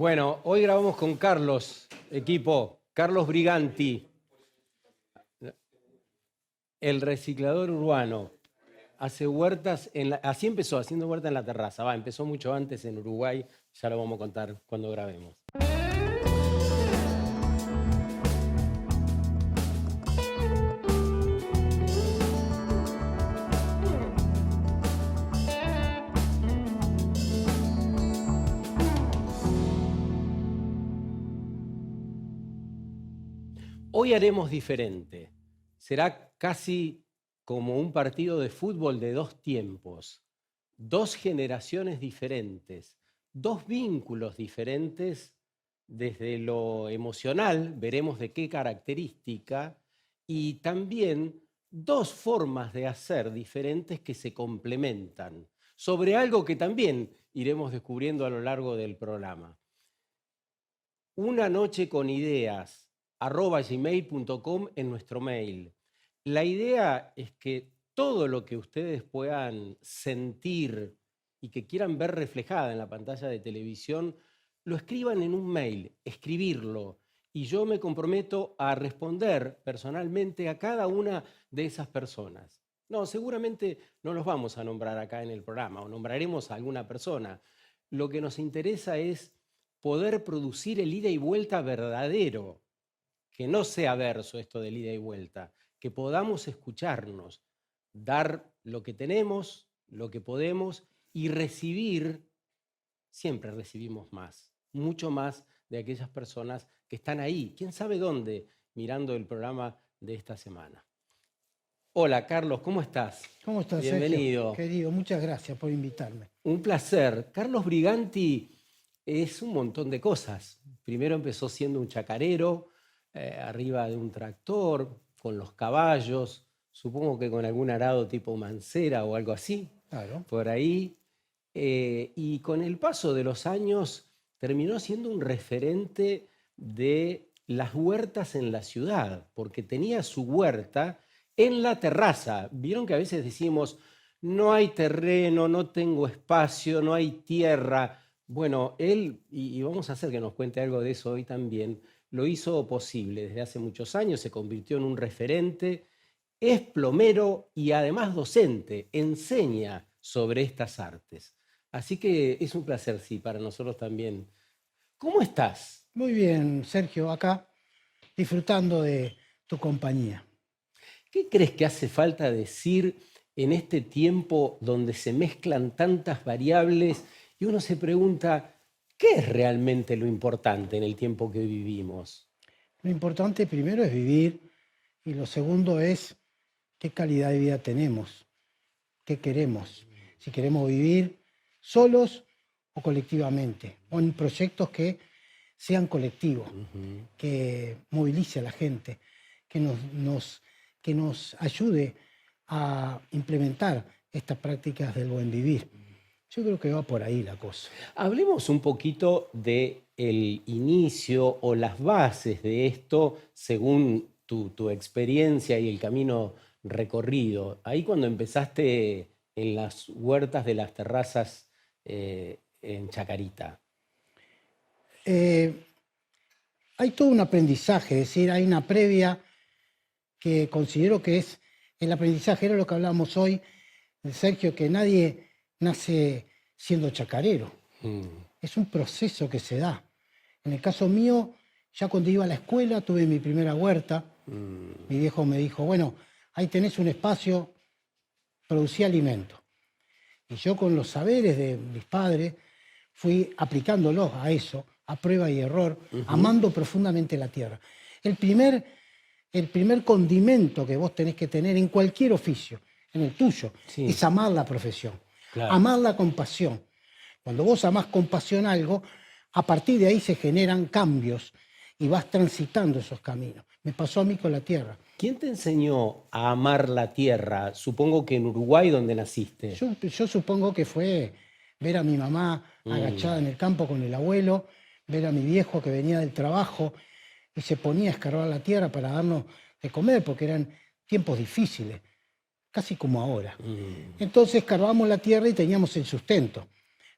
Bueno, hoy grabamos con Carlos, equipo, Carlos Briganti, el reciclador urbano. Hace huertas, así empezó, haciendo huerta en la terraza. Empezó mucho antes en Uruguay, ya lo vamos a contar cuando grabemos. Hoy haremos diferente. Será casi como un partido de fútbol de dos tiempos, dos generaciones diferentes, dos vínculos diferentes desde lo emocional, veremos de qué característica, y también dos formas de hacer diferentes que se complementan, sobre algo que también iremos descubriendo a lo largo del programa. Una noche con ideas @gmail.com en nuestro mail. La idea es que todo lo que ustedes puedan sentir y que quieran ver reflejada en la pantalla de televisión, lo escriban en un mail, escribirlo. Y yo me comprometo a responder personalmente a cada una de esas personas. No, seguramente no los vamos a nombrar acá en el programa, o nombraremos a alguna persona. Lo que nos interesa es poder producir el ida y vuelta verdadero, que no sea verso esto del ida y vuelta, que podamos escucharnos, dar lo que tenemos, lo que podemos y recibir, siempre recibimos más, mucho más de aquellas personas que están ahí, quién sabe dónde, mirando el programa de esta semana. Hola, Carlos, ¿cómo estás? ¿Cómo estás, Bienvenido. Sergio? Querido, muchas gracias por invitarme. Un placer. Carlos Briganti es un montón de cosas. Primero empezó siendo un chacarero, arriba de un tractor, con los caballos, supongo que con algún arado tipo mancera o algo así, Claro. por ahí. Y con el paso de los años terminó siendo un referente de las huertas en la ciudad, porque tenía su huerta en la terraza. Vieron que a veces decimos, no hay terreno, no tengo espacio, no hay tierra. Bueno, él, y vamos a hacer que nos cuente algo de eso hoy también, lo hizo posible desde hace muchos años, se convirtió en un referente, es plomero y además docente, enseña sobre estas artes. Así que es un placer, sí, para nosotros también. ¿Cómo estás? Muy bien, Sergio, acá disfrutando de tu compañía. ¿Qué crees que hace falta decir en este tiempo donde se mezclan tantas variables y uno se pregunta, ¿qué es realmente lo importante en el tiempo que vivimos? Lo importante primero es vivir y lo segundo es qué calidad de vida tenemos, qué queremos, si queremos vivir solos o colectivamente, o en proyectos que sean colectivos, que movilice a la gente, que nos ayude a implementar estas prácticas del buen vivir. Yo creo que va por ahí la cosa. Hablemos un poquito del inicio o las bases de esto según tu experiencia y el camino recorrido. Ahí cuando empezaste en las huertas de las terrazas en Chacarita. Hay todo un aprendizaje, es decir, hay una previa que considero que es el aprendizaje, era lo que hablábamos hoy, Sergio, que nadie nace siendo chacarero. Es un proceso que se da. En el caso mío, ya cuando iba a la escuela, tuve mi primera huerta. Mi viejo me dijo, bueno, ahí tenés un espacio, producí alimento. Y yo con los saberes de mis padres fui aplicándolos a eso, a prueba y error, amando profundamente la tierra. El primer condimento que vos tenés que tener en cualquier oficio, en el tuyo, Sí. es amar la profesión, Claro. amar con pasión. Cuando vos amás con pasión algo, a partir de ahí se generan cambios y vas transitando esos caminos. Me pasó a mí con la tierra. ¿Quién te enseñó a amar la tierra? Supongo que en Uruguay, donde naciste. Yo supongo que fue ver a mi mamá agachada en el campo con el abuelo, ver a mi viejo que venía del trabajo y se ponía a escarbar la tierra para darnos de comer, porque eran tiempos difíciles, casi como ahora. Entonces escarbamos la tierra y teníamos el sustento.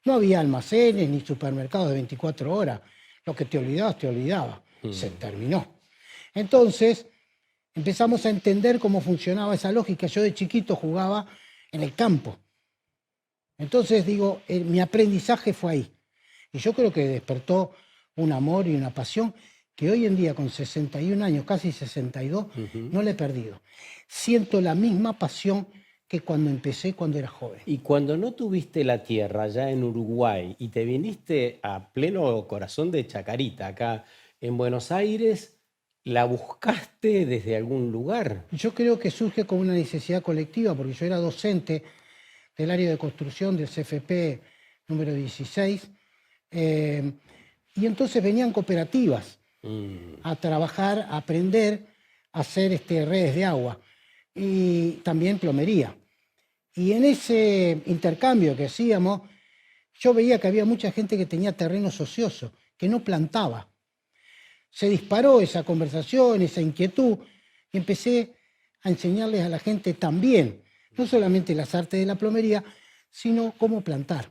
No había almacenes ni supermercados de 24 horas. Lo que te olvidabas, te olvidaba. Se terminó. Entonces empezamos a entender cómo funcionaba esa lógica. Yo de chiquito jugaba en el campo. Entonces digo, mi aprendizaje fue ahí. Y yo creo que despertó un amor y una pasión que hoy en día, con 61 años, casi 62, no la he perdido. Siento la misma pasión que cuando empecé, cuando era joven. Y cuando no tuviste la tierra ya en Uruguay y te viniste a pleno corazón de Chacarita, acá en Buenos Aires, ¿la buscaste desde algún lugar? Yo creo que surge como una necesidad colectiva, porque yo era docente del área de construcción del CFP número 16, y entonces venían cooperativas a trabajar, a aprender a hacer redes de agua y también plomería. Y en ese intercambio que hacíamos, yo veía que había mucha gente que tenía terrenos ociosos, que no plantaba. Se disparó esa conversación, esa inquietud, y empecé a enseñarles a la gente también, no solamente las artes de la plomería, sino cómo plantar,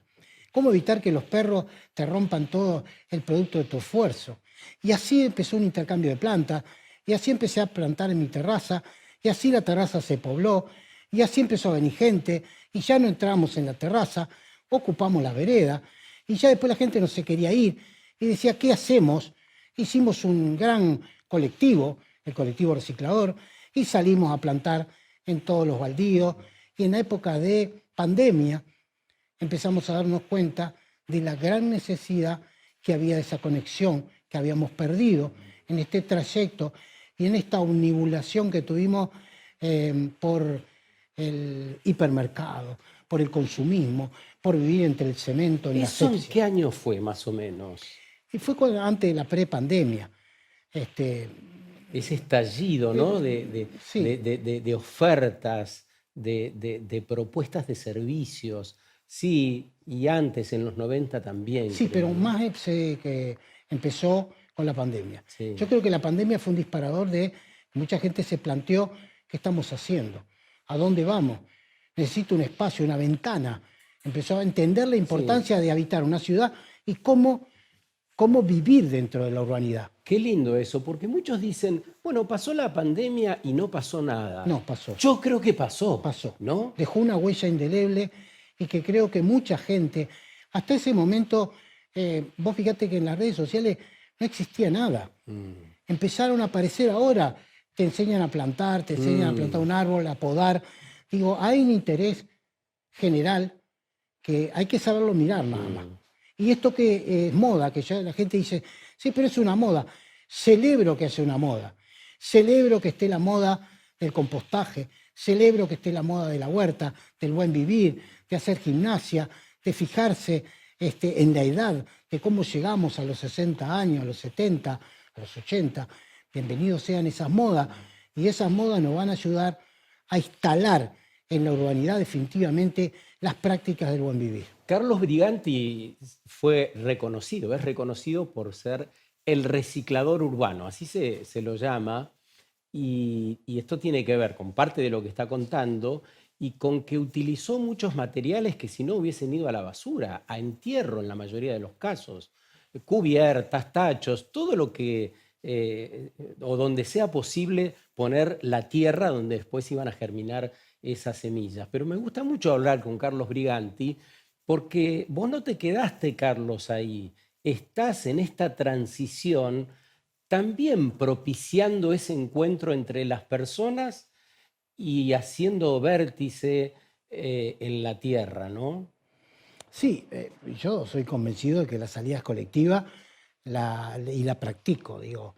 cómo evitar que los perros te rompan todo el producto de tu esfuerzo. Y así empezó un intercambio de plantas, y así empecé a plantar en mi terraza, y así la terraza se pobló, y así empezó a venir gente, y ya no entramos en la terraza, ocupamos la vereda, y ya después la gente no se quería ir, y decía, ¿qué hacemos? Hicimos un gran colectivo, el colectivo reciclador, y salimos a plantar en todos los baldíos, y en la época de pandemia empezamos a darnos cuenta de la gran necesidad que había de esa conexión que habíamos perdido en este trayecto y en esta omnibulación que tuvimos por el hipermercado, por el consumismo, por vivir entre el cemento y la ¿Eso en asepsia. qué año fue más o menos? Y fue antes de la prepandemia. Ese estallido, ¿no? Sí, De ofertas, de propuestas de servicios. Sí, y antes, en los 90 también, sí, pero creo, ¿no? más que empezó con la pandemia. Sí. Yo creo que la pandemia fue un disparador de que mucha gente se planteó qué estamos haciendo, a dónde vamos. Necesito un espacio, una ventana. Empezó a entender la Sí. importancia de habitar una ciudad y cómo vivir dentro de la urbanidad. Qué lindo eso, porque muchos dicen, bueno, pasó la pandemia y no pasó nada. No, pasó. Yo creo que pasó, Pasó. ¿no? Dejó una huella indeleble y que creo que mucha gente, hasta ese momento, vos fíjate que en las redes sociales no existía nada. Empezaron a aparecer ahora, te enseñan a plantar, te enseñan a plantar un árbol, a podar. Digo, hay un interés general que hay que saberlo mirar nada más. Y esto que es moda, que ya la gente dice, sí, pero es una moda. Celebro que sea una moda. Celebro que esté la moda del compostaje. Celebro que esté la moda de la huerta, del buen vivir, de hacer gimnasia, de fijarse en la edad, de cómo llegamos a los 60 años, a los 70, a los 80. Bienvenidos sean esas modas. Y esas modas nos van a ayudar a instalar en la urbanidad definitivamente las prácticas del buen vivir. Carlos Briganti fue reconocido, es reconocido por ser el reciclador urbano, así se lo llama, y esto tiene que ver con parte de lo que está contando y con que utilizó muchos materiales que si no hubiesen ido a la basura, a entierro en la mayoría de los casos, cubiertas, tachos, todo lo que, o donde sea posible poner la tierra donde después iban a germinar esas semillas. Pero me gusta mucho hablar con Carlos Briganti porque vos no te quedaste, Carlos, ahí. Estás en esta transición también propiciando ese encuentro entre las personas y haciendo vértice en la tierra, ¿no? Sí, yo soy convencido de que la salida es colectiva y la practico, digo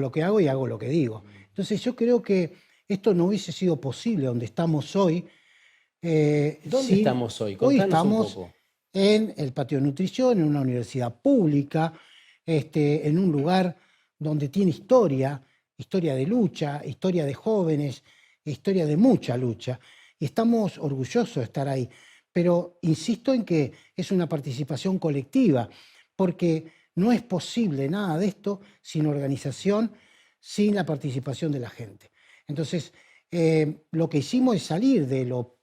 lo que hago y hago lo que digo. Entonces yo creo que esto no hubiese sido posible donde estamos hoy. ¿Dónde estamos hoy? Hoy Contanos un estamos poco. en el patio de nutrición, en una universidad pública, en un lugar donde tiene historia, historia de lucha, historia de jóvenes, historia de mucha lucha. Y estamos orgullosos de estar ahí. Pero insisto en que es una participación colectiva, porque no es posible nada de esto sin organización, sin la participación de la gente. Entonces, lo que hicimos es salir de lo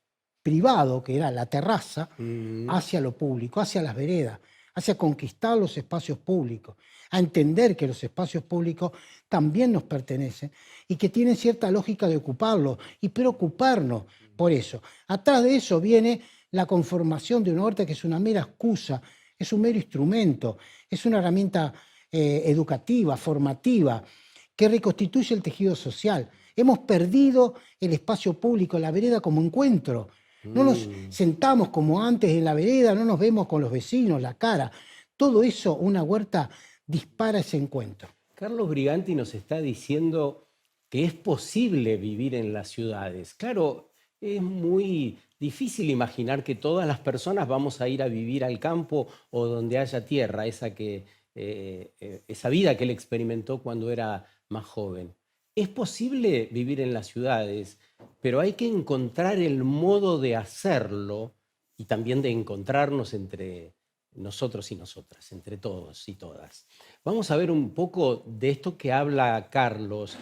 privado, que era la terraza, Mm. hacia lo público, hacia las veredas, hacia conquistar los espacios públicos, a entender que los espacios públicos también nos pertenecen y que tienen cierta lógica de ocuparlos y preocuparnos por eso. Atrás de eso viene la conformación de una huerta que es una mera excusa, es un mero instrumento, es una herramienta educativa, formativa, que reconstituye el tejido social. Hemos perdido el espacio público, la vereda como encuentro. No nos sentamos como antes en la vereda, no nos vemos con los vecinos, la cara. Todo eso, una huerta dispara ese encuentro. Carlos Briganti nos está diciendo que es posible vivir en las ciudades. Claro, es muy difícil imaginar que todas las personas vamos a ir a vivir al campo o donde haya tierra, esa vida que él experimentó cuando era más joven. Es posible vivir en las ciudades, pero hay que encontrar el modo de hacerlo y también de encontrarnos entre nosotros y nosotras, entre todos y todas. Vamos a ver un poco de esto que habla Carlos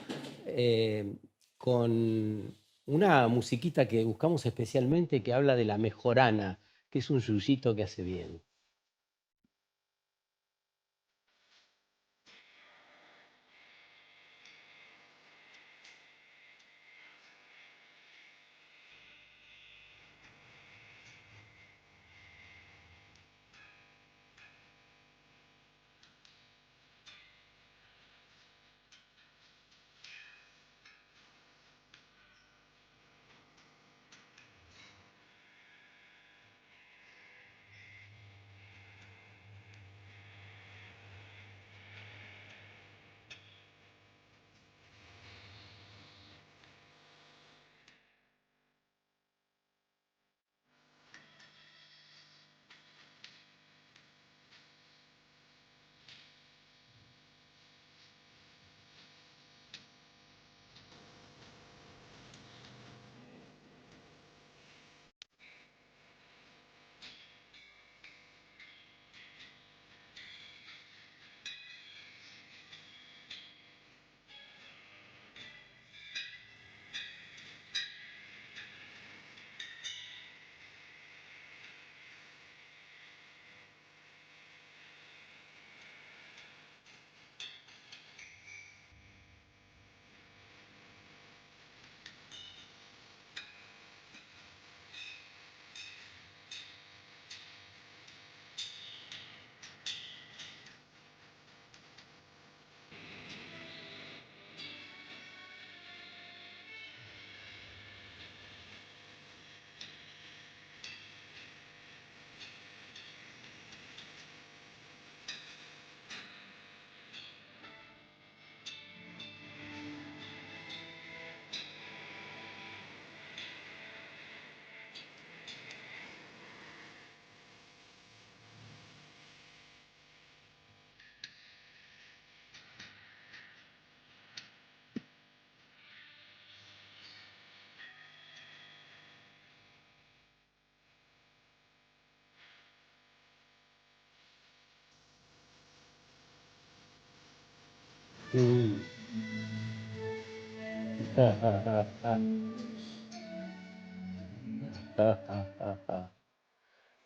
con una musiquita que buscamos especialmente que habla de la mejorana, que es un yuyito que hace bien.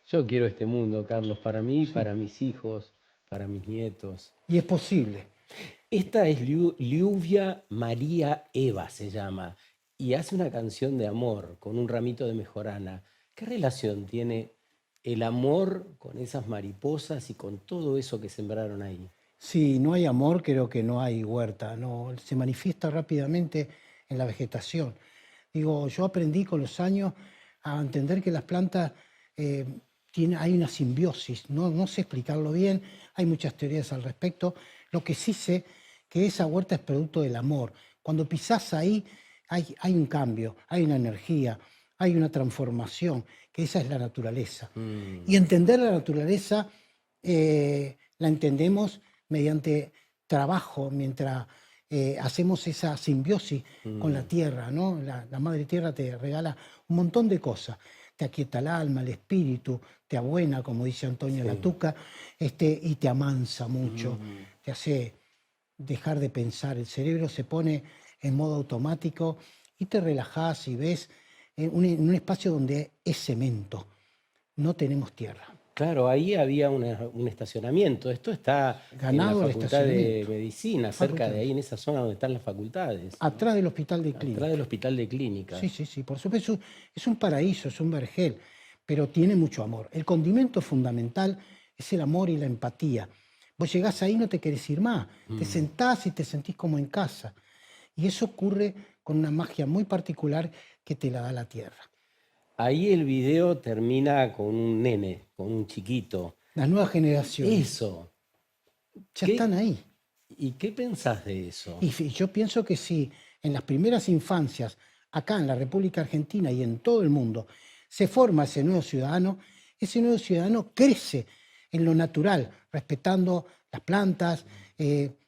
Yo quiero este mundo, Carlos, para mí, Sí. para mis hijos, para mis nietos. Y es posible. Esta es Lluvia María Eva, se llama, y hace una canción de amor con un ramito de mejorana. ¿Qué relación tiene el amor con esas mariposas y con todo eso que sembraron ahí? Si no hay amor, creo que no hay huerta. No, se manifiesta rápidamente en la vegetación. Digo, yo aprendí con los años a entender que las plantas eh, hay una simbiosis. No, no sé explicarlo bien, hay muchas teorías al respecto. Lo que sí sé que esa huerta es producto del amor. Cuando pisás ahí hay un cambio, hay una energía, hay una transformación, que esa es la naturaleza. Y Mm, entender la naturaleza la entendemos mediante trabajo, mientras hacemos esa simbiosis con la mm, tierra, ¿no? La madre tierra te regala un montón de cosas. Te aquieta el alma, el espíritu, te abuena, como dice Antonio sí. Latuca, y te amansa mucho, Mm, te hace dejar de pensar. El cerebro se pone en modo automático y te relajás y ves en un espacio donde es cemento, no tenemos tierra. Claro, ahí había un estacionamiento. Esto está en la Ganado el Facultad de estacionamiento. Medicina, cerca de ahí, en esa zona donde están las facultades, ¿no? Atrás del hospital de Atrás del clínica. Hospital de Clínicas. Sí, sí, sí, por supuesto. Es un paraíso, es un vergel, pero tiene mucho amor. El condimento fundamental es el amor y la empatía. Vos llegás ahí y no te querés ir más. Te sentás y te sentís como en casa. Y eso ocurre con una magia muy particular que te la da la tierra. Ahí el video termina con un nene, con un chiquito. Las nuevas generaciones Eso. ya ¿Qué, están ahí. ¿Y qué pensás de eso? Y yo pienso que si en las primeras infancias, acá en la República Argentina y en todo el mundo, se forma ese nuevo ciudadano crece en lo natural, respetando las plantas,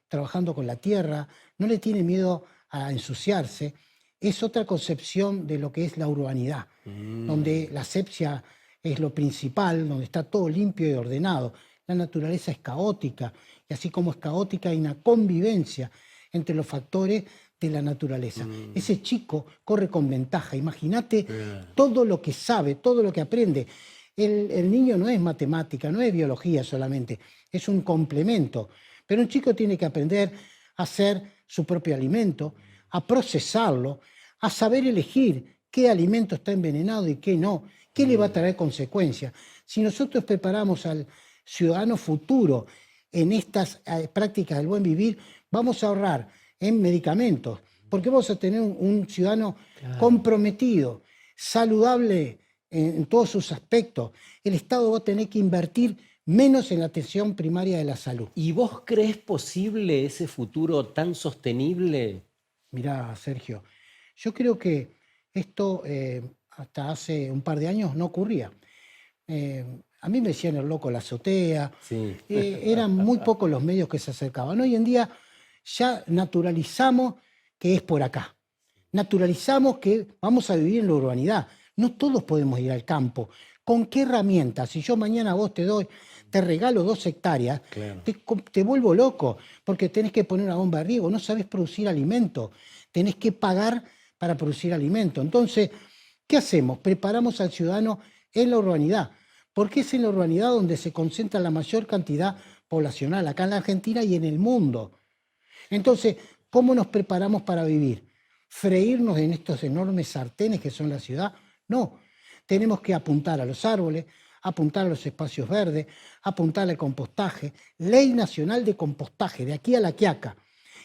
trabajando con la tierra, no le tiene miedo a ensuciarse. Es otra concepción de lo que es la urbanidad, donde la asepsia es lo principal, donde está todo limpio y ordenado. La naturaleza es caótica, y así como es caótica, hay una convivencia entre los factores de la naturaleza. Ese chico corre con ventaja. Imagínate todo lo que sabe, todo lo que aprende. El niño no es matemática, no es biología solamente, es un complemento. Pero un chico tiene que aprender a hacer su propio alimento, a procesarlo, a saber elegir qué alimento está envenenado y qué no, qué le va a traer consecuencias. Si nosotros preparamos al ciudadano futuro en estas prácticas del buen vivir, vamos a ahorrar en medicamentos, porque vamos a tener un ciudadano comprometido, saludable en todos sus aspectos. El Estado va a tener que invertir menos en la atención primaria de la salud. ¿Y vos crees posible ese futuro tan sostenible? Mirá, Sergio, yo creo que esto hasta hace un par de años no ocurría. A mí me decían el loco de la azotea, Sí. eran muy pocos los medios que se acercaban. Hoy en día ya naturalizamos que es por acá. Naturalizamos que vamos a vivir en la urbanidad. No todos podemos ir al campo. ¿Con qué herramientas? Si yo mañana a vos te regalo 2 hectáreas, Claro. te vuelvo loco, porque tenés que poner una bomba de riego, no sabés producir alimento, tenés que pagar para producir alimento. Entonces, ¿qué hacemos? Preparamos al ciudadano en la urbanidad, porque es en la urbanidad donde se concentra la mayor cantidad poblacional, acá en la Argentina y en el mundo. Entonces, ¿cómo nos preparamos para vivir? ¿Freírnos en estos enormes sartenes que son la ciudad? No, tenemos que apuntar a los árboles, apuntar a los espacios verdes, apuntar al compostaje, ley nacional de compostaje, de aquí a la quiaca,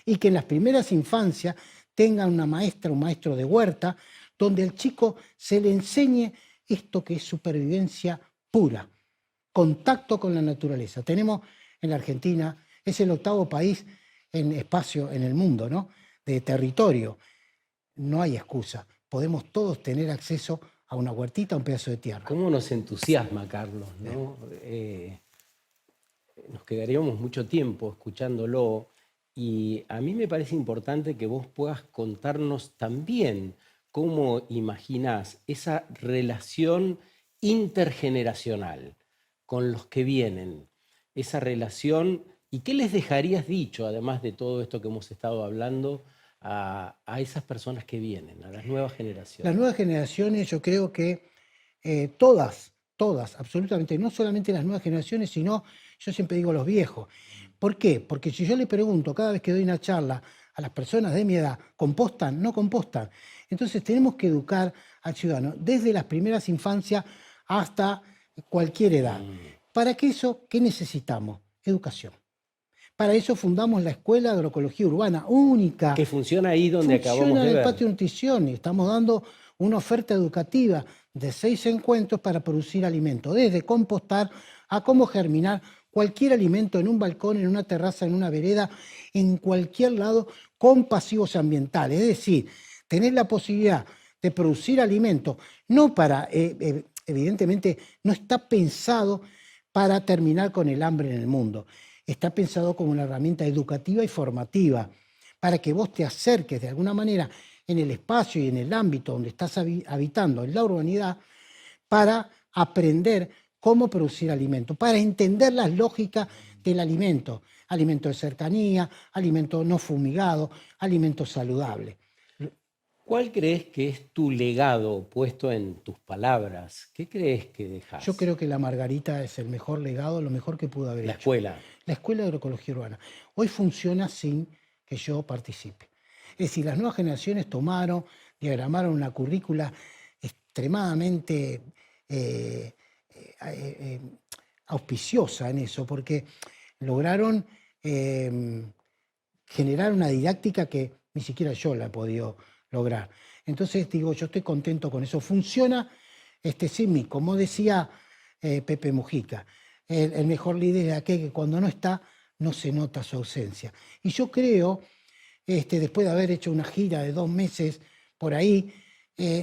y que en las primeras infancias tengan una maestra, un maestro de huerta, donde al chico se le enseñe esto que es supervivencia pura, contacto con la naturaleza. Tenemos en la Argentina, es el 8º país en espacio en el mundo, ¿no? De territorio. No hay excusa. Podemos todos tener acceso a una huertita, a un pedazo de tierra. ¿Cómo nos entusiasma, Carlos, ¿no? Nos quedaríamos mucho tiempo escuchándolo y a mí me parece importante que vos puedas contarnos también cómo imaginás esa relación intergeneracional con los que vienen, esa relación, y qué les dejarías dicho, además de todo esto que hemos estado hablando, a esas personas que vienen, a las nuevas generaciones. Las nuevas generaciones, yo creo que todas, absolutamente, no solamente las nuevas generaciones, sino, yo siempre digo los viejos. ¿Por qué? Porque si yo le pregunto cada vez que doy una charla a las personas de mi edad, ¿compostan? No compostan. Entonces tenemos que educar al ciudadano desde las primeras infancias hasta cualquier edad. Para que eso, ¿qué necesitamos? Educación. Para eso fundamos la Escuela de Agroecología Urbana, única. Que funciona ahí donde acabamos de ver. Funciona en el patio de nutrición y estamos dando una oferta educativa de 6 encuentros para producir alimentos, desde compostar a cómo germinar cualquier alimento en un balcón, en una terraza, en una vereda, en cualquier lado, con pasivos ambientales. Es decir, tener la posibilidad de producir alimentos, no para, evidentemente, no está pensado para terminar con el hambre en el mundo. Está pensado como una herramienta educativa y formativa, para que vos te acerques de alguna manera en el espacio y en el ámbito donde estás habitando, en la urbanidad, para aprender cómo producir alimentos, para entender las lógicas del alimento, alimento de cercanía, alimento no fumigado, alimento saludable. ¿Cuál crees que es tu legado puesto en tus palabras? ¿Qué crees que Yo dejas? creo que la Margarita es el mejor legado, lo mejor que pudo haber La hecho. escuela. La Escuela de Agroecología Urbana hoy funciona sin que yo participe. Es decir, las nuevas generaciones tomaron, diagramaron una currícula extremadamente eh, eh, eh, auspiciosa en eso, porque lograron eh, generar una didáctica que ni siquiera yo la he podido lograr. Entonces digo, yo estoy contento con eso. Funciona sin mí, como decía Pepe Mujica, el mejor líder es aquel que cuando no está no se nota su ausencia. Y yo creo, después de haber hecho una gira de 2 meses por ahí,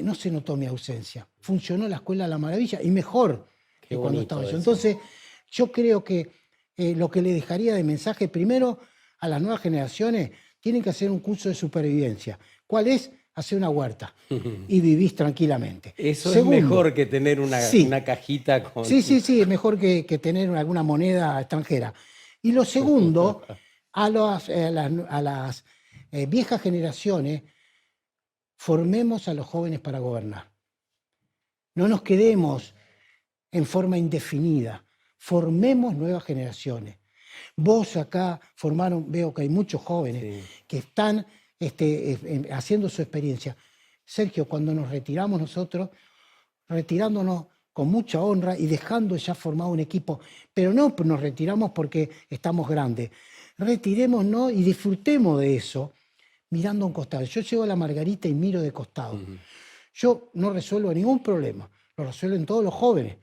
no se notó mi ausencia. Funcionó la Escuela de la Maravilla y mejor Qué que cuando estaba bonito yo. eso. Entonces, yo creo que lo que le dejaría de mensaje primero a las nuevas generaciones, tienen que hacer un curso de supervivencia. ¿Cuál es? Hacer una huerta y vivís tranquilamente. Eso es Segundo, mejor que tener una sí, cajita con... sí, es mejor que tener alguna moneda extranjera. Y lo segundo, a las viejas generaciones, formemos a los jóvenes para gobernar. No nos quedemos en forma indefinida, formemos nuevas generaciones. Vos acá formaron, veo que hay muchos jóvenes Sí. que están haciendo su experiencia. Sergio, cuando nos retiramos nosotros, retirándonos con mucha honra y dejando ya formado un equipo, pero no nos retiramos porque estamos grandes. Retirémonos y disfrutemos de eso mirando a un costado. Yo llevo a la Margarita y miro de costado. Ujú. Yo no resuelvo ningún problema, lo resuelven todos los jóvenes.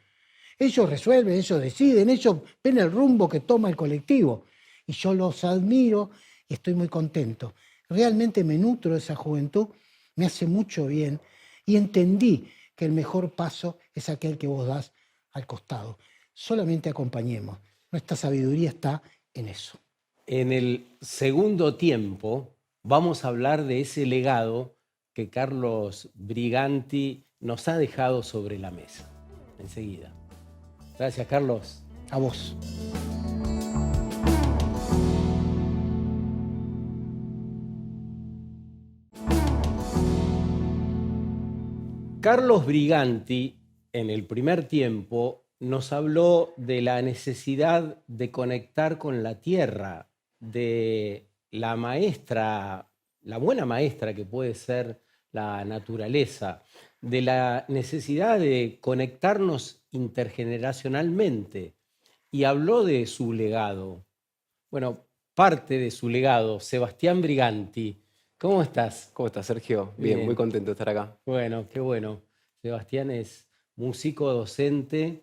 Ellos resuelven, ellos deciden, ellos ven el rumbo que toma el colectivo. Y yo los admiro y estoy muy contento. Realmente me nutro de esa juventud, me hace mucho bien y entendí que el mejor paso es aquel que vos das al costado. Solamente acompañemos. Nuestra sabiduría está en eso. En el segundo tiempo vamos a hablar de ese legado que Carlos Briganti nos ha dejado sobre la mesa. Enseguida. Gracias, Carlos. A vos. Carlos Briganti, en el primer tiempo, nos habló de la necesidad de conectar con la tierra, de la maestra, la buena maestra que puede ser la naturaleza, de la necesidad de conectarnos intergeneracionalmente y habló de su legado. Bueno, parte de su legado, Sebastián Briganti. ¿Cómo estás? ¿Cómo estás, Sergio? Bien, muy Bien. contento de estar acá. Bueno, qué bueno. Sebastián es músico, docente,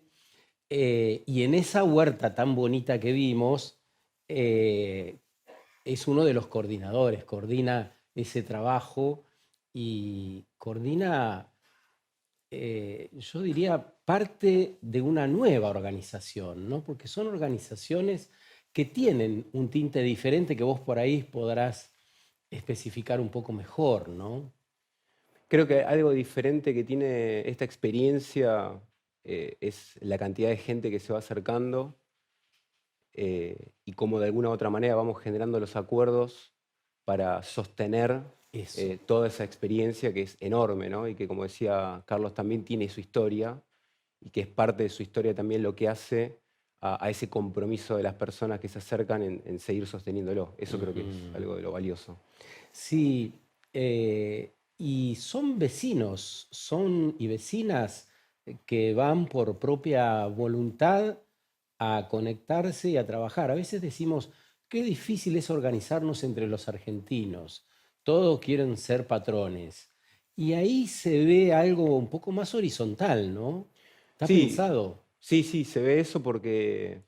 y en esa huerta tan bonita que vimos, eh, es uno de los coordinadores, coordina ese trabajo y coordina, yo diría, parte de una nueva organización, ¿no? Porque son organizaciones que tienen un tinte diferente que vos por ahí podrás especificar un poco mejor, ¿no? Creo que algo diferente que tiene esta experiencia es la cantidad de gente que se va acercando y cómo de alguna u otra manera vamos generando los acuerdos para sostener Eso. toda esa experiencia que es enorme, ¿no? Y que, como decía Carlos, también tiene su historia y que es parte de su historia también lo que hace a ese compromiso de las personas que se acercan en seguir sosteniéndolo. Eso creo que es Ujú. algo de lo valioso. Sí, y son vecinos, son y vecinas que van por propia voluntad a conectarse y a trabajar. A veces decimos, qué difícil es organizarnos entre los argentinos. Todos quieren ser patrones. Y ahí se ve algo un poco más horizontal, ¿no? ¿Está Sí, pensado? sí, se ve eso porque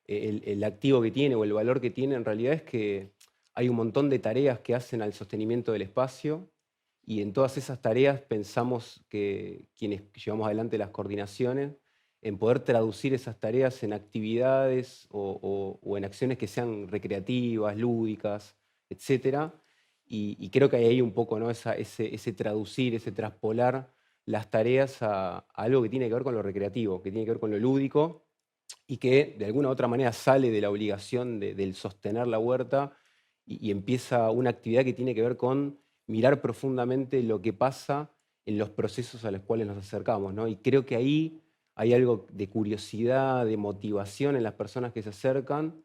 el activo que tiene o el valor que tiene en realidad es que hay un montón de tareas que hacen al sostenimiento del espacio y en todas esas tareas pensamos que quienes llevamos adelante las coordinaciones, en poder traducir esas tareas en actividades o en acciones que sean recreativas, lúdicas, etcétera. Y creo que ahí hay un poco, ¿no? Ese traducir, ese traspolar las tareas a algo que tiene que ver con lo recreativo, que tiene que ver con lo lúdico y que de alguna u otra manera sale de la obligación del sostener la huerta y empieza una actividad que tiene que ver con mirar profundamente lo que pasa en los procesos a los cuales nos acercamos, ¿no? Y creo que ahí hay algo de curiosidad, de motivación en las personas que se acercan,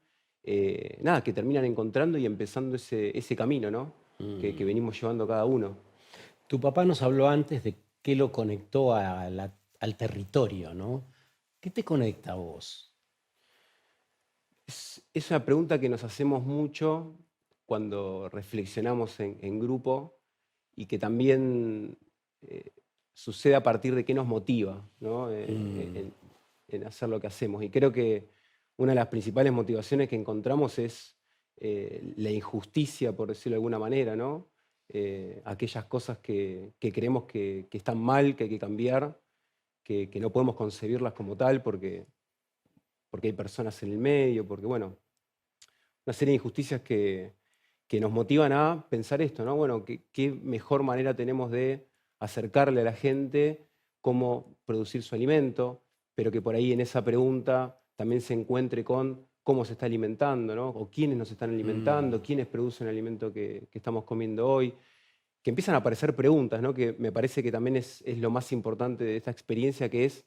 nada, que terminan encontrando y empezando ese camino, ¿no? Que Mm. venimos llevando cada uno. Tu papá nos habló antes de qué lo conectó al territorio, ¿no? ¿Qué te conecta a vos? Es una pregunta que nos hacemos mucho cuando reflexionamos en grupo y que también eh, sucede a partir de qué nos motiva, ¿no? Mm, En hacer lo que hacemos. Y creo que una de las principales motivaciones que encontramos es la injusticia, por decirlo de alguna manera, ¿no? Aquellas cosas que creemos que están mal, que hay que cambiar, que no podemos concebirlas como tal porque hay personas en el medio, porque, bueno, una serie de injusticias que nos motivan a pensar esto, ¿no? Bueno, qué mejor manera tenemos de acercarle a la gente cómo producir su alimento, pero que por ahí en esa pregunta también se encuentre con cómo se está alimentando, ¿no? O quiénes nos están alimentando, mm. quiénes producen el alimento que estamos comiendo hoy, que empiezan a aparecer preguntas, ¿no? Que me parece que también es lo más importante de esta experiencia, que es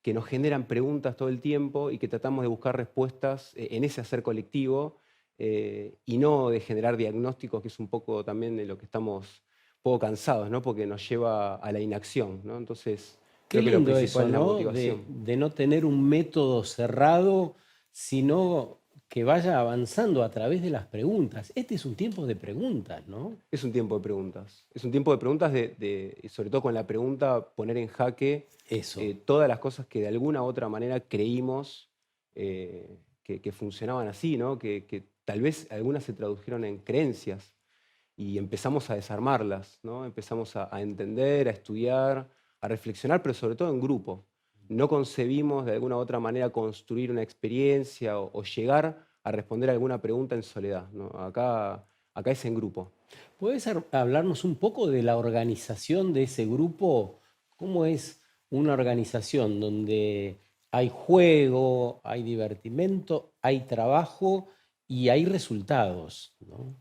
que nos generan preguntas todo el tiempo y que tratamos de buscar respuestas en ese hacer colectivo y no de generar diagnósticos, que es un poco también de lo que estamos un poco cansados, ¿no? Porque nos lleva a la inacción, ¿no? Entonces, Qué creo que lo lindo principal eso, es la ¿no? motivación. De no tener un método cerrado, sino que vaya avanzando a través de las preguntas. Este es un tiempo de preguntas, ¿no? Es un tiempo de preguntas. Es un tiempo de preguntas, y sobre todo con la pregunta, poner en jaque Eso. todas las cosas que de alguna u otra manera creímos que funcionaban así, ¿no? Que tal vez algunas se tradujeron en creencias y empezamos a desarmarlas, ¿no? Empezamos a entender, a estudiar, a reflexionar, pero sobre todo en grupo. No concebimos de alguna u otra manera construir una experiencia o llegar a responder alguna pregunta en soledad, ¿no? Acá es en grupo. ¿Puedes hablarnos un poco de la organización de ese grupo? ¿Cómo es una organización donde hay juego, hay divertimento, hay trabajo y hay resultados, ¿no?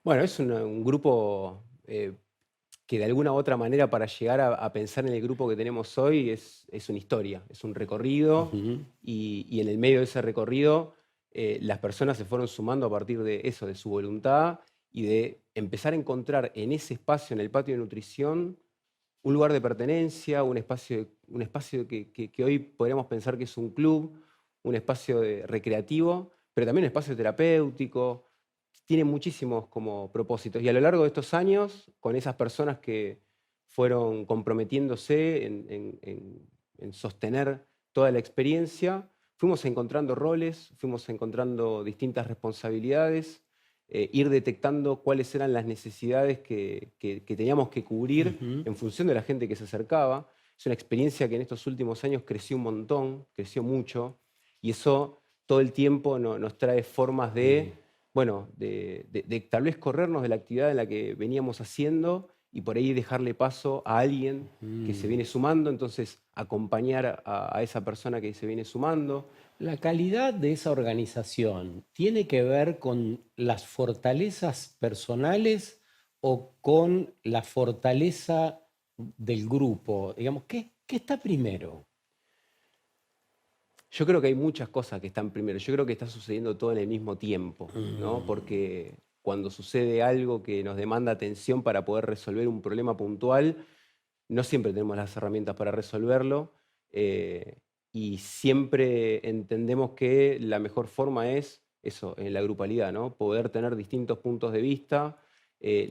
Bueno, es un grupo que de alguna u otra manera para llegar a pensar en el grupo que tenemos hoy es una historia, es un recorrido Ujú. y en el medio de ese recorrido las personas se fueron sumando a partir de eso, de su voluntad y de empezar a encontrar en ese espacio, en el patio de nutrición, un lugar de pertenencia, un espacio que hoy podríamos pensar que es un club, un espacio recreativo, pero también un espacio terapéutico. Tiene muchísimos como propósitos. Y a lo largo de estos años, con esas personas que fueron comprometiéndose en sostener toda la experiencia, fuimos encontrando roles, fuimos encontrando distintas responsabilidades, ir detectando cuáles eran las necesidades que teníamos que cubrir Ujú. en función de la gente que se acercaba. Es una experiencia que en estos últimos años creció un montón, creció mucho, y eso todo el tiempo nos trae formas Mm. bueno, de tal vez corrernos de la actividad en la que veníamos haciendo y por ahí dejarle paso a alguien que se Mm. viene sumando, entonces acompañar a esa persona que se viene sumando. La calidad de esa organización tiene que ver con las fortalezas personales o con la fortaleza del grupo. Digamos, ¿qué está primero? Yo creo que hay muchas cosas que están primero. Yo creo que está sucediendo todo en el mismo tiempo, ¿no? Mm, Porque cuando sucede algo que nos demanda atención para poder resolver un problema puntual, no siempre tenemos las herramientas para resolverlo eh, y siempre entendemos que la mejor forma es eso, en la grupalidad, ¿no? Poder tener distintos puntos de vista.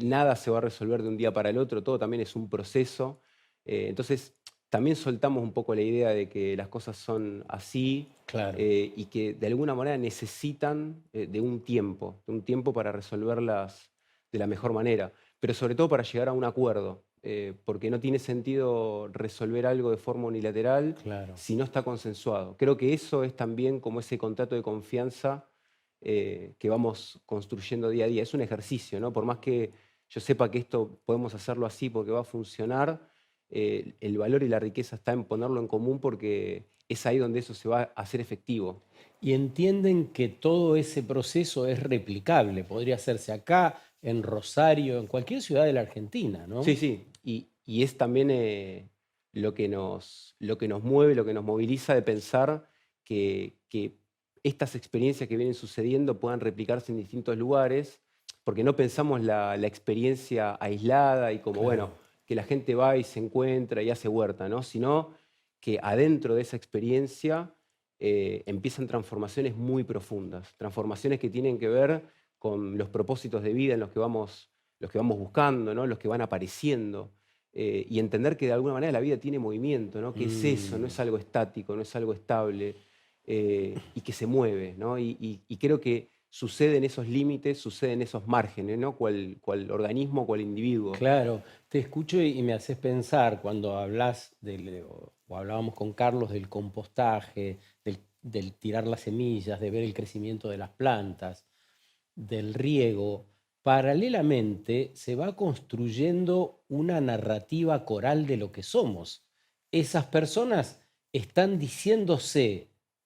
Nada se va a resolver de un día para el otro, todo también es un proceso. Entonces, también soltamos un poco la idea de que las cosas son así claro. y que de alguna manera necesitan de un tiempo para resolverlas de la mejor manera, pero sobre todo para llegar a un acuerdo, porque no tiene sentido resolver algo de forma unilateral Claro. si no está consensuado. Creo que eso es también como ese contrato de confianza que vamos construyendo día a día. Es un ejercicio, ¿no? Por más que yo sepa que esto podemos hacerlo así porque va a funcionar, el valor y la riqueza está en ponerlo en común porque es ahí donde eso se va a hacer efectivo. y entienden que todo ese proceso es replicable, podría hacerse acá, en Rosario, en cualquier ciudad de la Argentina, Sí, ¿no? sí, y es también lo que nos mueve, lo que nos moviliza de pensar que estas experiencias que vienen sucediendo puedan replicarse en distintos lugares, porque no pensamos la experiencia aislada y como, bueno, Claro. que la gente va y se encuentra y hace huerta, ¿no? Sino que adentro de esa experiencia empiezan transformaciones muy profundas, transformaciones que tienen que ver con los propósitos de vida en los que vamos buscando, ¿no? Los que van apareciendo, y entender que de alguna manera la vida tiene movimiento, ¿no? Que es eso, no Mm, es algo estático, no es algo estable, y que se mueve, ¿no? Y creo que sucede en esos límites, sucede en esos márgenes, ¿no? Cual organismo, cual individuo. claro, te escucho y me haces pensar cuando hablas o hablábamos con Carlos del compostaje, del tirar las semillas, de ver el crecimiento de las plantas, del riego. Paralelamente se va construyendo una narrativa coral de lo que somos. Esas personas están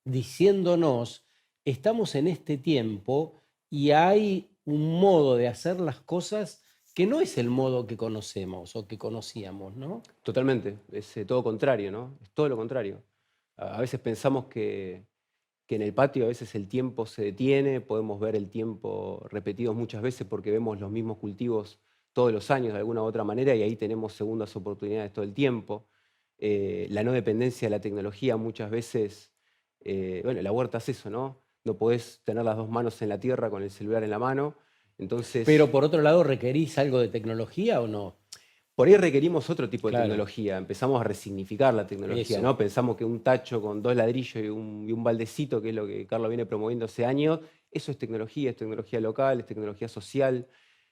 diciéndonos, estamos en este tiempo y hay un modo de hacer las cosas que no es el modo que conocemos o que conocíamos, ¿no? Totalmente, es todo contrario, ¿no? Es todo lo contrario. A veces pensamos que en el patio a veces el tiempo se detiene, podemos ver el tiempo repetido muchas veces porque vemos los mismos cultivos todos los años de alguna u otra manera y ahí tenemos segundas oportunidades todo el tiempo. La no dependencia de la tecnología muchas veces, bueno, la huerta es eso, ¿no? No podés tener las dos manos en la tierra con el celular en la mano, Pero entonces por otro lado, ¿requerís algo de tecnología o no? por ahí requerimos otro tipo de Claro, tecnología, empezamos a resignificar la tecnología, eso. ¿no? Pensamos que un tacho con dos ladrillos y un baldecito, que es lo que Carlos viene promoviendo hace años, eso es tecnología local, es tecnología social.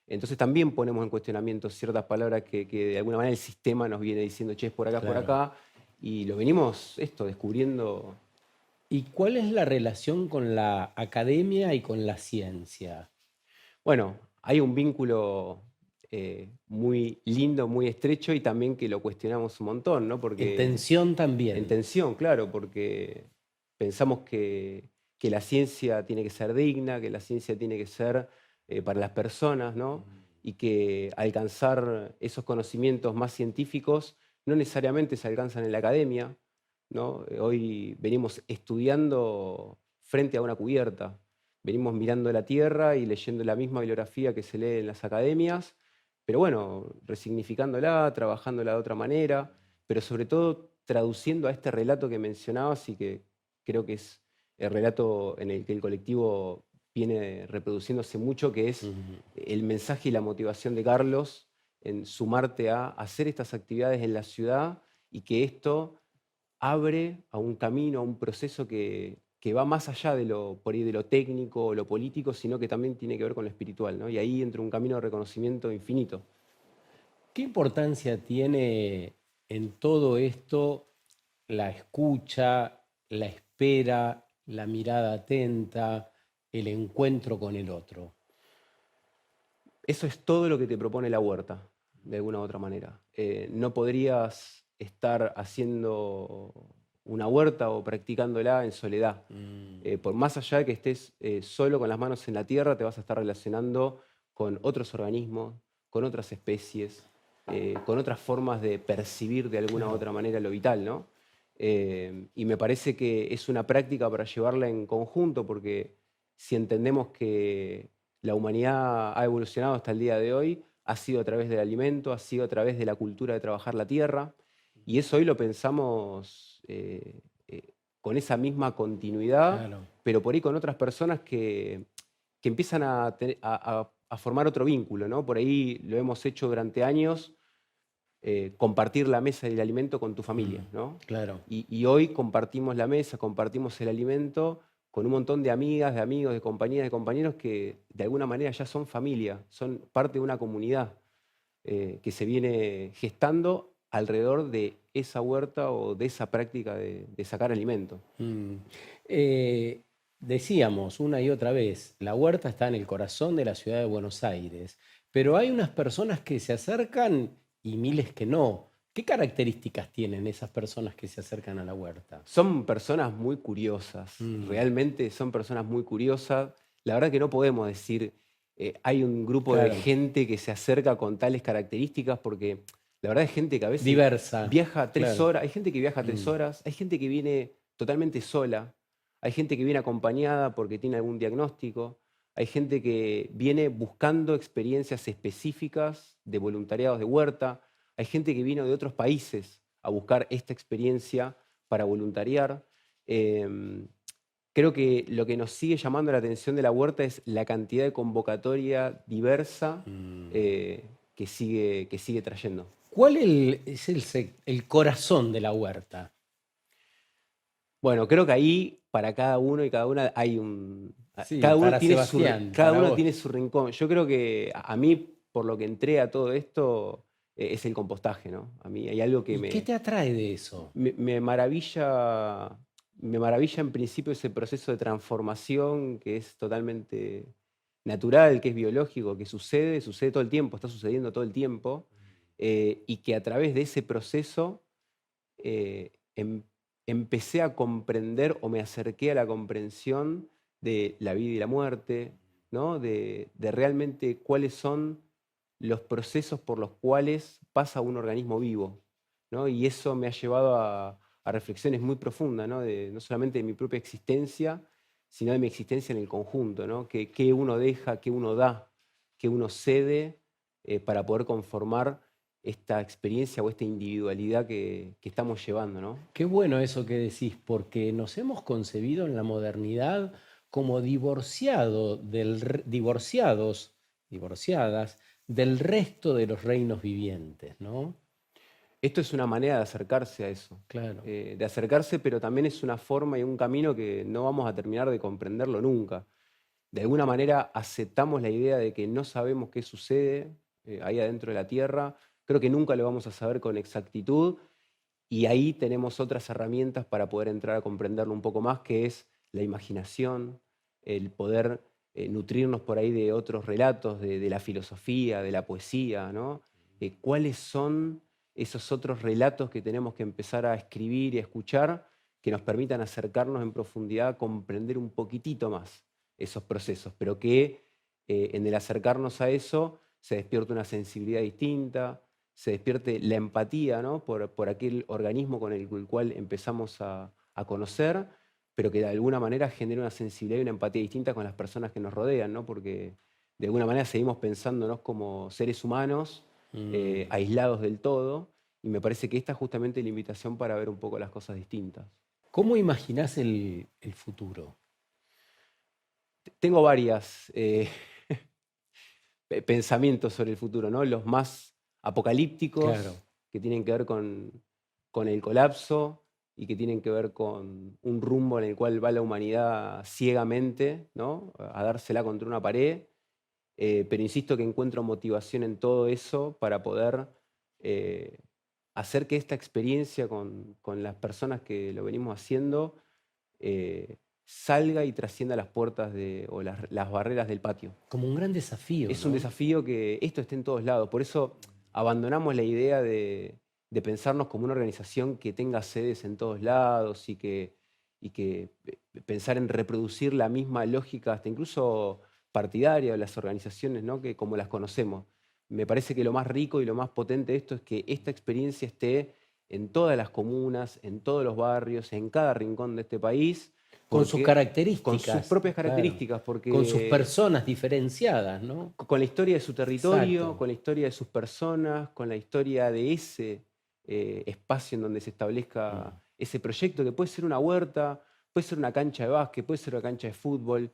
Entonces también ponemos en cuestionamiento ciertas palabras que de alguna manera el sistema nos viene diciendo, che, es por Claro. acá, y lo venimos descubriendo. ¿Y cuál es la relación con la academia y con la ciencia? Bueno, hay un vínculo muy lindo, muy estrecho y también que lo cuestionamos un montón, ¿no? En Porque tensión en también. tensión, claro, porque pensamos que la ciencia tiene que ser digna, que la ciencia tiene que ser para las personas, ¿no? Y que alcanzar esos conocimientos más científicos no necesariamente se alcanzan en la academia, ¿no? Hoy venimos estudiando frente a una cubierta, venimos mirando la Tierra y leyendo la misma bibliografía que se lee en las academias, pero bueno, resignificándola, trabajándola de otra manera, pero sobre todo traduciendo a este relato que mencionabas y que creo que es el relato en el que el colectivo viene reproduciéndose mucho, que es Ujú. el mensaje y la motivación de Carlos en sumarte a hacer estas actividades en la ciudad y que esto abre a un camino, a un proceso que va más allá de por ahí de lo técnico o lo político, sino que también tiene que ver con lo espiritual, ¿no? Y ahí entra un camino de reconocimiento infinito. ¿Qué importancia tiene en todo esto la escucha, la espera, la mirada atenta, el encuentro con el otro? Eso es todo lo que te propone la huerta, de alguna u otra manera. No podrías estar haciendo una huerta o practicándola en soledad. Mm, Por más allá de que estés solo con las manos en la tierra, te vas a estar relacionando con otros organismos, con otras especies, con otras formas de percibir de alguna u claro. otra manera lo vital, ¿no? Y me parece que es una práctica para llevarla en conjunto, porque si entendemos que la humanidad ha evolucionado hasta el día de hoy, ha sido a través del alimento, ha sido a través de la cultura de trabajar la tierra, y eso hoy lo pensamos con esa misma continuidad, Claro. pero por ahí con otras personas que empiezan a formar otro vínculo, ¿no? Por ahí lo hemos hecho durante años, compartir la mesa y el alimento con tu familia, Mm, ¿no? claro. Y hoy compartimos la mesa, compartimos el alimento con un montón de amigas, de amigos, de compañeras, de compañeros que de alguna manera ya son familia, son parte de una comunidad que se viene gestando alrededor de esa huerta o de esa práctica de sacar alimento. Mm. Eh, Decíamos una y otra vez, la huerta está en el corazón de la ciudad de Buenos Aires, pero hay unas personas que se acercan y miles que no. ¿Qué características tienen esas personas que se acercan a la huerta? Son personas muy curiosas, Mm, realmente son personas muy curiosas. La verdad que no podemos decir, hay un grupo de claro, gente que se acerca con tales características, porque la verdad hay gente que a veces diversa, viaja tres claro. horas, hay gente que viaja tres Mm, horas, hay gente que viene totalmente sola, hay gente que viene acompañada porque tiene algún diagnóstico, hay gente que viene buscando experiencias específicas de voluntariados de huerta, hay gente que vino de otros países a buscar esta experiencia para voluntariar. Em, Creo que lo que nos sigue llamando la atención de la huerta es la cantidad de convocatoria diversa mm. que sigue trayendo. ¿Cuál es el corazón de la huerta? Bueno, creo que ahí para cada uno y cada una Sí, para Sebastián, cada para uno vos. tiene su rincón. Yo creo que a mí, por lo que entré a todo esto, es el compostaje, ¿no? A mí hay algo que ¿Y qué te atrae de eso? me maravilla, me maravilla en principio ese proceso de transformación que es totalmente natural, que es biológico, que sucede todo el tiempo, está sucediendo todo el tiempo, y que a través de ese proceso empecé a comprender o me acerqué a la comprensión de la vida y la muerte, ¿no? De realmente cuáles son los procesos por los cuales pasa un organismo vivo, ¿no? Y eso me ha llevado a reflexiones muy profundas, ¿no? No solamente de mi propia existencia, sino de mi existencia en el conjunto, ¿no? Qué uno deja, qué uno da, qué uno cede para poder conformar esta experiencia o esta individualidad que estamos llevando, ¿no? Qué bueno eso que decís, porque nos hemos concebido en la modernidad como divorciadas del resto de los reinos vivientes, ¿no? Esto es una manera de acercarse a eso, Claro. de acercarse, pero también es una forma y un camino que no vamos a terminar de comprenderlo nunca. De alguna manera aceptamos la idea de que no sabemos qué sucede ahí adentro de la Tierra, creo que nunca lo vamos a saber con exactitud y ahí tenemos otras herramientas para poder entrar a comprenderlo un poco más, que es la imaginación, el poder nutrirnos por ahí de otros relatos, de la filosofía, de la poesía, ¿no? ¿Cuáles son esos otros relatos que tenemos que empezar a escribir y a escuchar que nos permitan acercarnos en profundidad a comprender un poquitito más esos procesos, pero que en el acercarnos a eso se despierta una sensibilidad distinta, se despierte la empatía, ¿no? por aquel organismo con el cual empezamos a conocer, pero que de alguna manera genera una sensibilidad y una empatía distinta con las personas que nos rodean, ¿no? Porque de alguna manera seguimos pensándonos como seres humanos Mm. aislados del todo, y me parece que esta es justamente la invitación para ver un poco las cosas distintas. ¿Cómo imaginás el futuro? Tengo varias pensamientos sobre el futuro, ¿no? Los más Claro. apocalípticos, que tienen que ver con el colapso y que tienen que ver con un rumbo en el cual va la humanidad ciegamente, ¿no? A dársela contra una pared. Pero insisto que encuentro motivación en todo eso para poder eh, hacer que esta experiencia con las personas que lo venimos haciendo salga y trascienda las puertas o las barreras del patio. Como un gran desafío, Es un ¿no? desafío que esto esté en todos lados. Por eso abandonamos la idea de pensarnos como una organización que tenga sedes en todos lados y que pensar en reproducir la misma lógica, hasta incluso partidaria de las organizaciones, ¿no? Que como las conocemos. Me parece que lo más rico y lo más potente de esto es que esta experiencia esté en todas las comunas, en todos los barrios, en cada rincón de este país, Con sus porque con sus características, propias claro. características, Con sus porque personas diferenciadas, ¿no? con la historia de su territorio, Exacto. con la historia de sus personas, con la historia de ese espacio en donde se establezca Mm. ese proyecto, que puede ser una huerta, puede ser una cancha de básquet, puede ser una cancha de fútbol,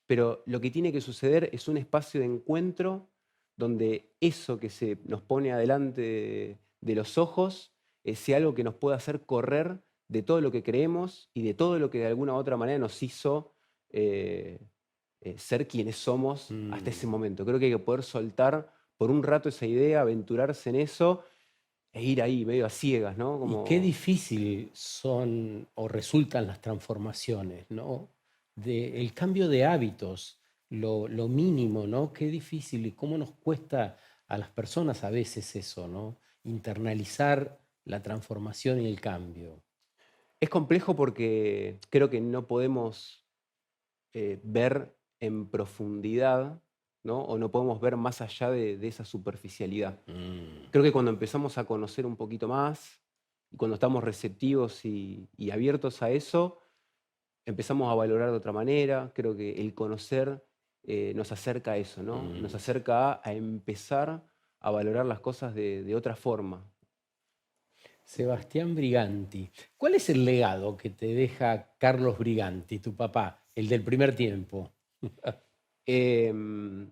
pero lo que tiene que suceder es un espacio de encuentro donde eso que se nos pone adelante de los ojos sea algo que nos pueda hacer correr de todo lo que creemos y de todo lo que de alguna u otra manera nos hizo eh, ser quienes somos hasta ese Mm. momento. Creo que hay que poder soltar por un rato esa idea, aventurarse en eso e ir ahí medio a ciegas, ¿no? Y qué Como difícil son o resultan las transformaciones, ¿no? El cambio de hábitos, lo mínimo, ¿no? Qué difícil y cómo nos cuesta a las personas a veces eso, ¿no? internalizar la transformación y el cambio? Es complejo porque creo que no podemos ver en profundidad, ¿no? O no podemos ver más allá de esa superficialidad. Mm. Creo que cuando empezamos a conocer un poquito más y cuando estamos receptivos y abiertos a eso, empezamos a valorar de otra manera. Creo que el conocer nos acerca a eso, ¿no? Nos Mm. acerca a empezar a valorar las cosas de otra forma. Sebastián Briganti, ¿cuál es el legado que te deja Carlos Briganti, tu papá, el del primer tiempo? Em,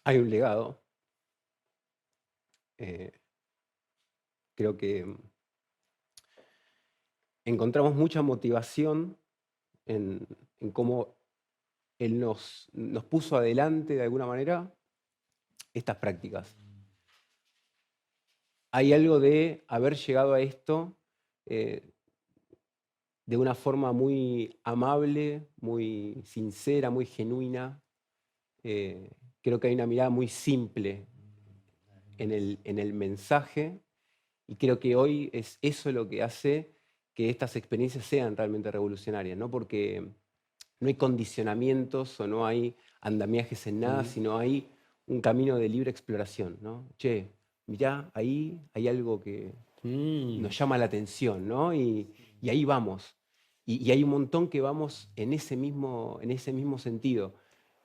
Hay un legado. eh, Creo que encontramos mucha motivación en cómo él nos puso adelante de alguna manera estas prácticas. Hay algo de haber llegado a esto eh, de una forma muy amable, muy sincera, muy genuina. Eh, Creo que hay una mirada muy simple en el mensaje y creo que hoy es eso lo que hace que estas experiencias sean realmente revolucionarias, ¿no? Porque no hay condicionamientos o no hay andamiajes en nada, Mm. sino hay un camino de libre exploración, ¿no? Che, mirá, ahí hay algo que Mm. nos llama la atención, ¿no? Y ahí vamos. Y hay un montón que vamos en ese mismo sentido.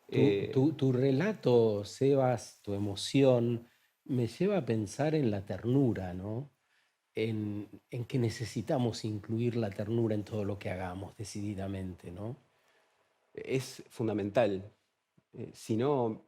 Eh, Tu relato, Sebas, tu emoción, me lleva a pensar en la ternura, ¿no? En que necesitamos incluir la ternura en todo lo que hagamos decididamente, ¿no? es fundamental. Si no,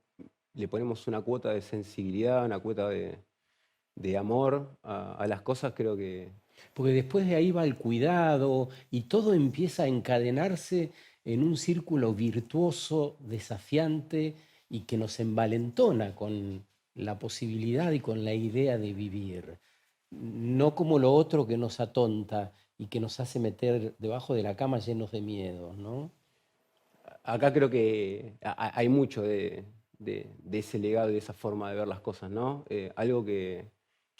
le ponemos una cuota de sensibilidad, una cuota de amor a las cosas, creo que Porque después de ahí va el cuidado y todo empieza a encadenarse en un círculo virtuoso, desafiante y que nos envalentona con la posibilidad y con la idea de vivir. No como lo otro que nos atonta y que nos hace meter debajo de la cama llenos de miedo, ¿no? acá creo que hay mucho de ese legado y de esa forma de ver las cosas, ¿no? Algo que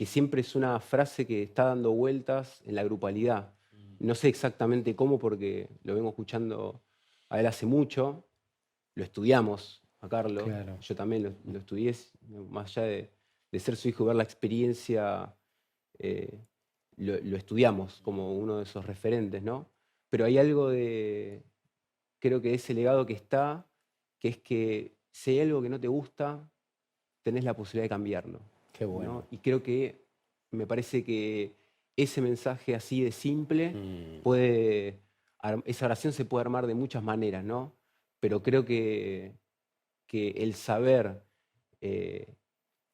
siempre es una frase que está dando vueltas en la grupalidad. No sé exactamente cómo porque lo vengo escuchando a él hace mucho, lo estudiamos a Carlos, Claro. yo también lo estudié, más allá de ser su hijo y ver la experiencia, eh, lo estudiamos como uno de esos referentes, ¿no? Pero hay algo de, creo que ese legado que está, que es que si hay algo que no te gusta, tenés la posibilidad de cambiarlo, Qué bueno. ¿no? Y creo que me parece que ese mensaje así de simple Mm. puede, esa oración se puede armar de muchas maneras, ¿no? Pero creo que el saber eh,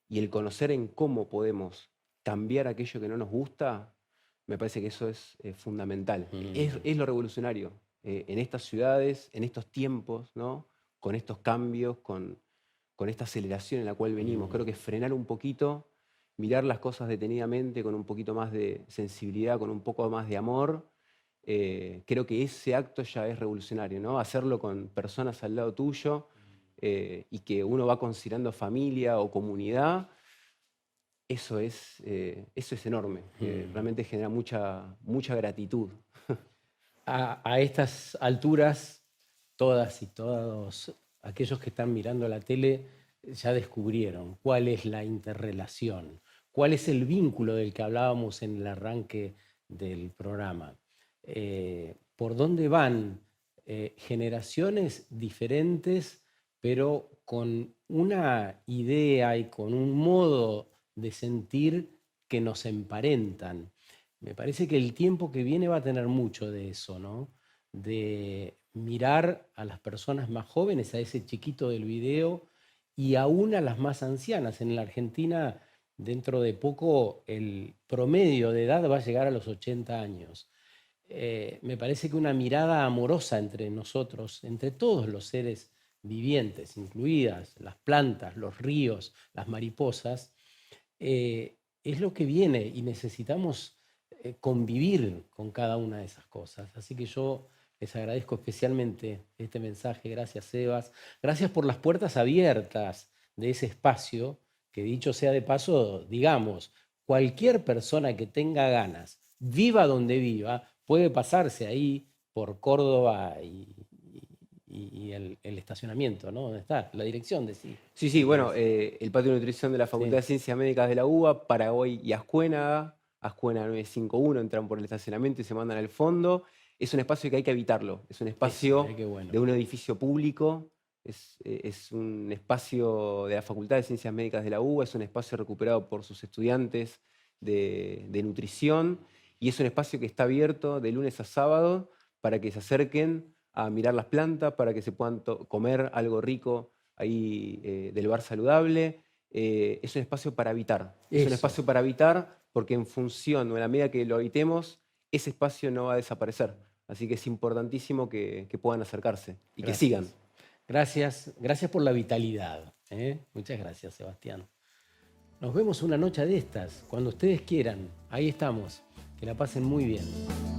y el conocer en cómo podemos cambiar aquello que no nos gusta, me parece que eso es fundamental. Mm. Es lo revolucionario en estas ciudades, en estos tiempos, ¿no? Con estos cambios, con esta aceleración en la cual venimos. Mm. Creo que frenar un poquito, mirar las cosas detenidamente, con un poquito más de sensibilidad, con un poco más de amor. Creo que ese acto ya es revolucionario, ¿no? Hacerlo con personas al lado tuyo y que uno va considerando familia o comunidad, eso es enorme. Mm. Realmente genera mucha gratitud. A estas alturas, todas y todos aquellos que están mirando la tele ya descubrieron cuál es la interrelación, cuál es el vínculo del que hablábamos en el arranque del programa. Por dónde van generaciones diferentes, pero con una idea y con un modo de sentir que nos emparentan. Me parece que el tiempo que viene va a tener mucho de eso, ¿no? De mirar a las personas más jóvenes, a ese chiquito del video, y aún a las más ancianas. En la Argentina, dentro de poco, el promedio de edad va a llegar a los 80 años. Me parece que una mirada amorosa entre nosotros, entre todos los seres vivientes, incluidas las plantas, los ríos, las mariposas, es lo que viene y necesitamos convivir con cada una de esas cosas. Así que yo Les agradezco especialmente este mensaje. Gracias, Sebas. Gracias por las puertas abiertas de ese espacio, que dicho sea de paso, digamos, cualquier persona que tenga ganas, viva donde viva, puede pasarse ahí por Córdoba y el estacionamiento, ¿no? ¿Dónde está? La dirección de sí. Sí, sí, bueno, el patio de nutrición de la Facultad Sí. de Ciencias Médicas de la UBA, Paraguay y Ascuénaga, Ascuénaga 951, entran por el estacionamiento y se mandan al fondo. Es un espacio que hay que evitarlo, es un espacio Qué bueno. de un edificio público, es un espacio de la Facultad de Ciencias Médicas de la UBA, es un espacio recuperado por sus estudiantes de nutrición y es un espacio que está abierto de lunes a sábado para que se acerquen a mirar las plantas, para que se puedan comer algo rico ahí del bar saludable. Es un espacio para habitar. Es un Eso. espacio para habitar porque en función o en la medida que lo habitemos, ese espacio no va a desaparecer. Así que es importantísimo que puedan acercarse y que Gracias. sigan. Gracias por la vitalidad. Muchas gracias, Sebastián. Nos vemos una noche de estas, cuando ustedes quieran. Ahí estamos. Que la pasen muy bien.